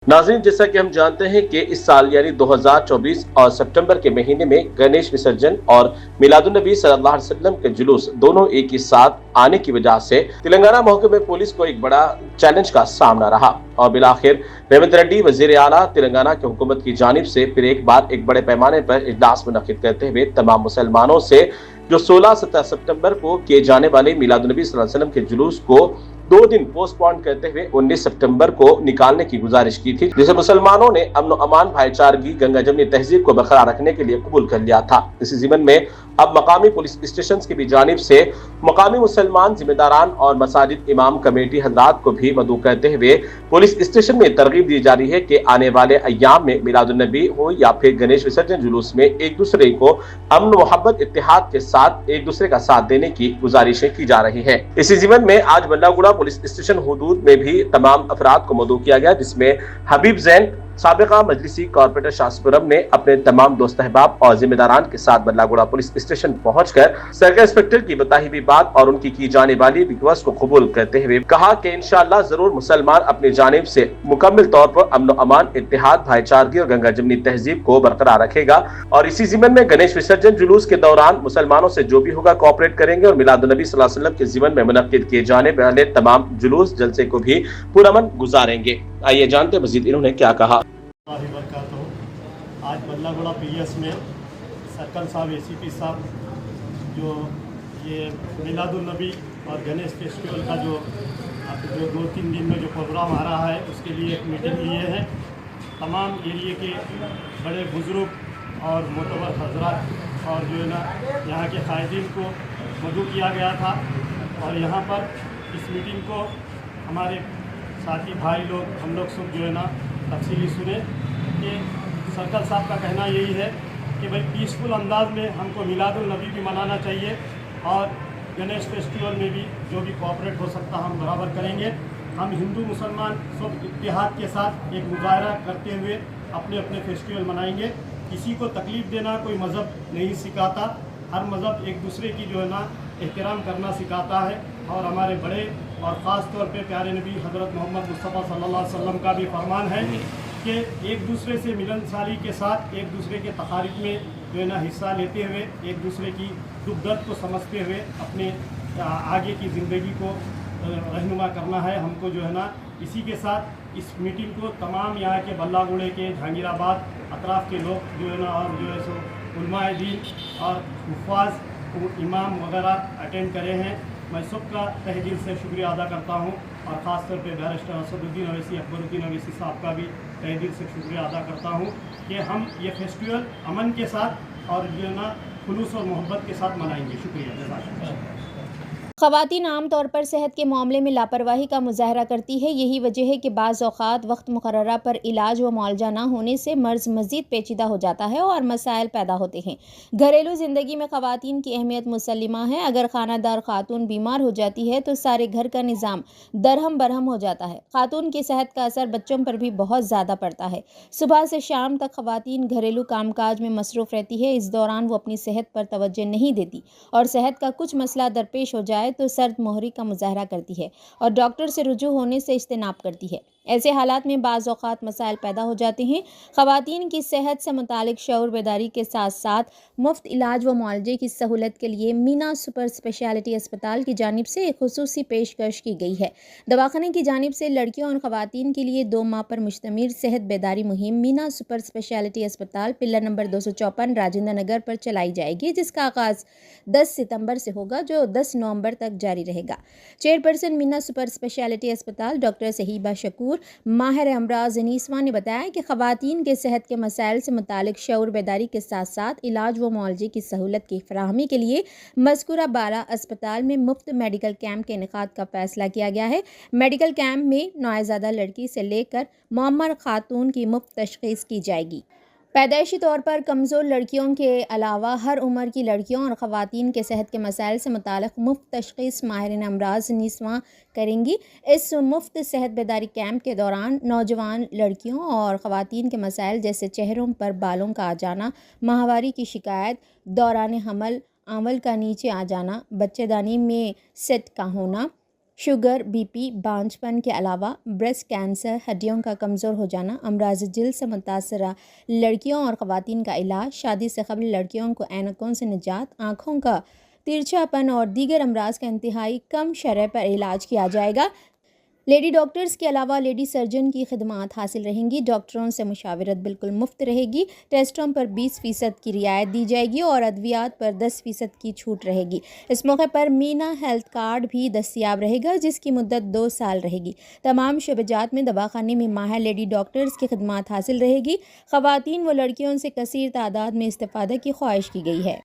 नाज़रीन, जैसा कि हम जानते हैं कि इस साल यानी 2024 और सितंबर के महीने में गणेश विसर्जन और मिलादुन्नबी सल्लल्लाहु अलैहि वसल्लम के जुलूस दोनों एक ही साथ आने की वजह से तेलंगाना महकमे पुलिस को एक बड़ा चैलेंज का सामना रहा और बिलाखिर रेवंत रेड्डी वजीर आला तेलंगाना की हुकूमत की जानिब से फिर एक बार एक बड़े पैमाने पर इजलास मुनक्किद करते हुए तमाम मुसलमानों से जो 16-17 सितंबर को किए जाने वाले मिलादुन्नबी सल्लल्लाहु अलैहि वसल्लम के जुलूस को 2 दिन पोस्टपोन करते हुए 19 सितंबर को निकालने की गुजारिश की थी, जिसे मुसलमानों ने अमन अमान भाईचारगी गंगा जमनी तहजीब को बरकरार रखने के लिए कबूल कर लिया था। इसी ज़िमन में अब मकामी पुलिस स्टेशन की भी जानिब से मकामी मुसलमान जिम्मेदारान और मसाजिद इमाम कमेटी हजरात को भी मदऊ करते हुए पुलिस स्टेशन में तरगीब दी जा रही है कि आने वाले अय्याम में मिलादुन्नबी हो या फिर गणेश विसर्जन जुलूस में एक दूसरे को अमन मोहब्बत इत्तेहाद के साथ एक दूसरे का साथ देने की गुजारिशें की जा रही है। इसी ज़िमन में आज बल्लागुड़ा पुलिस स्टेशन हुदूद में भी तमाम अफराद को मदऊ किया गया, जिसमें हबीब जैन साबिका मजलिसी कॉर्पोरेटर शाहपुरम ने अपने तमाम दोस्त अहबाब और जिम्मेदारान के साथ बल्लागुड़ा पुलिस स्टेशन पहुंचकर सर्कल इंस्पेक्टर की बताई हुई बात और उनकी की जाने वाली रिक्वेस्ट को कबूल करते हुए कहा कि इंशाअल्लाह जरूर मुसलमान अपनी जानिब से मुकम्मल तौर पर अमन अमान इत्तेहाद भाईचारगी और गंगा जमनी तहजीब को बरकरार रखेगा और इसी ज़िमन में गणेश विसर्जन जुलूस के दौरान मुसलमानों से जो भी होगा कोऑपरेट करेंगे और मिलादुन्नबी सल्लल्लाहु अलैहि वसल्लम के ज़िमन में मुनक्किद किए जाने वाले तमाम जुलूस जलसे को भी पुरअमन गुजारेंगे। आइए जानते मजीद इन्होंने क्या कहा। आज बल्लागुड़ा पीएस में सर्कल साहब एसीपी साहब जो ये मिलादुन्नबी और गणेश फेस्टिवल का जो 2-3 दिन में जो प्रोग्राम आ रहा है उसके लिए एक मीटिंग लिए हैं। तमाम एरिए के बड़े बुज़ुर्ग और मोतबर हजरात और जो है ना यहाँ के कायदीन को मदऊ किया गया था और यहाँ पर इस मीटिंग को हमारे साथी भाई लोग हम लोग सब जो है ना तफसीली सुने कि सर्कल साहब का कहना यही है कि भाई पीसफुल अंदाज में हमको मिलादुन्नबी भी मनाना चाहिए और गणेश फेस्टिवल में भी जो भी कोऑपरेट हो सकता हम बराबर करेंगे। हम हिंदू मुसलमान सब इत्तेहाद के साथ एक मुजाहरा करते हुए अपने अपने फेस्टिवल मनाएंगे। किसी को तकलीफ़ देना कोई मज़हब नहीं सिखाता, हर मज़हब एक दूसरे की जो है ना एहतराम करना सिखाता है और हमारे बड़े और ख़ास तौर पे प्यारे नबी हज़रत मोहम्मद मुस्तफ़ा सल्लल्लाहु अलैहि वसल्लम का भी फरमान है कि एक दूसरे से मिलनसारी के साथ एक दूसरे के तकारीब में जो है ना हिस्सा लेते हुए एक दूसरे की दुख दर्द को समझते हुए अपने आगे की ज़िंदगी को रहनुमा करना है हमको जो है ना। इसी के साथ इस मीटिंग को तमाम यहाँ के बल्लागुड़े के जहांगीराबाद अतराफ़ के लोग जो है ना और जो है सो उलमाए दीन और हुफ़ाज़ इमाम वगैरह अटेंड करे हैं। मैं सबका तहे दिल से शुक्रिया अदा करता हूँ और ख़ास तौर पे बैरिस्टर असदुद्दीन अवैसी अकबरुद्दीन अवैसी साहब का भी तहे दिल से शुक्रिया अदा करता हूँ कि हम ये फेस्टिवल अमन के साथ और जो है ना खुलूस और मोहब्बत के साथ मनाएंगे। शुक्रिया। ख़वातीन आम तौर पर सेहत के मामले में लापरवाही का मुजाहरा करती है। यही वजह है कि बाज़ औक़ात वक्त मुक़र्ररा पर इलाज व मुआलजा ना होने से मर्ज़ मज़ीद पेचीदा हो जाता है और मसाइल पैदा होते हैं। घरेलू ज़िंदगी में ख़वातीन की अहमियत मुसल्लिमा है। अगर खानादार ख़ातून बीमार हो जाती है तो सारे घर का निज़ाम दरहम बरहम हो जाता है। ख़ातून की सेहत का असर बच्चों पर भी बहुत ज़्यादा पड़ता है। सुबह से शाम तक ख़वातीन घरेलू कामकाज में मसरूफ़ रहती है। इस दौरान वो अपनी सेहत पर तवज्जो नहीं देती और सेहत का कुछ मसला दरपेश हो जाए तो सर्द मोहरी का मुजाहरा करती है और डॉक्टर से रुजू होने से इज्तिनाब करती है। ऐसे हालात में बाज़ औक़ात मसाइल पैदा हो जाते हैं। ख़वातीन की सेहत से मुतालिक शऊर बेदारी के साथ साथ मुफ्त इलाज व मुआलजे की सहूलत के लिए मीना सुपर स्पेशलिटी अस्पताल की जानिब से एक खुसूसी पेशकश की गई है। दवाखाने की जानिब से लड़कियों और ख़वातीन के लिए 2 माह पर मुश्तमिल सेहत बेदारी मुहिम मीना सुपर स्पेशलिटी अस्पताल पिलर नंबर 254 राजेंद्र नगर पर चलाई जाएगी, जिसका आगाज़ 10 सितंबर से होगा जो 10 नवंबर तक जारी रहेगा। चेयरपर्सन मीना सुपर स्पेशलिटी अस्पताल डॉक्टर सहीबा शकूर माहिर अमराज नीसवा ने बताया कि ख़वातीन के सेहत के मसाइल से मुतालिक शऊर बेदारी के साथ साथ इलाज व मुआलजे की सहूलत की फराहमी के लिए मज़कूरा बाला अस्पताल में मुफ्त मेडिकल कैंप के इनेकाद का फैसला किया गया है। मेडिकल कैंप में नौज़ायदा लड़की से लेकर मुअम्मर खातून की मुफ्त तशख़ीस की जाएगी। पैदाइशी तौर पर कमज़ोर लड़कियों के अलावा हर उम्र की लड़कियों और ख़वातीन के सेहत के मसाइल से मुताल्लिक़ मुफ्त तशख़ीस माहिरीन अमराज़ निस्वां करेंगी। इस मुफ्त सेहत बेदारी कैंप के दौरान नौजवान लड़कियों और ख़वातीन के मसाइल जैसे चेहरों पर बालों का आ जाना, माहवारी की शिकायत, दौरान हमल आंवल का नीचे आ जाना, बच्चेदानी में सेट का होना, شوگر، بی پی، بانجھ پن کے علاوہ بریسٹ کینسر، ہڈیوں کا کمزور ہو جانا، امراض جلد سے متاثرہ لڑکیوں اور خواتین کا علاج، شادی سے قبل لڑکیوں کو اینکوں سے نجات، آنکھوں کا ترچھا پن اور دیگر امراض کا انتہائی کم شرح پر علاج کیا جائے گا۔ لیڈی ڈاکٹرز کے علاوہ لیڈی سرجن کی خدمات حاصل رہیں گی۔ ڈاکٹروں سے مشاورت بالکل مفت رہے گی۔ ٹیسٹوں پر 20% کی رعایت دی جائے گی اور ادویات پر 10% کی چھوٹ رہے گی۔ اس موقع پر مینا ہیلتھ کارڈ بھی دستیاب رہے گا جس کی مدت 2 سال رہے گی۔ تمام شعبہ جات میں دواخانے میں ماہر لیڈی ڈاکٹرز کی خدمات حاصل رہے گی۔ خواتین و لڑکیوں سے کثیر تعداد میں استفادہ کی خواہش کی گئی ہے۔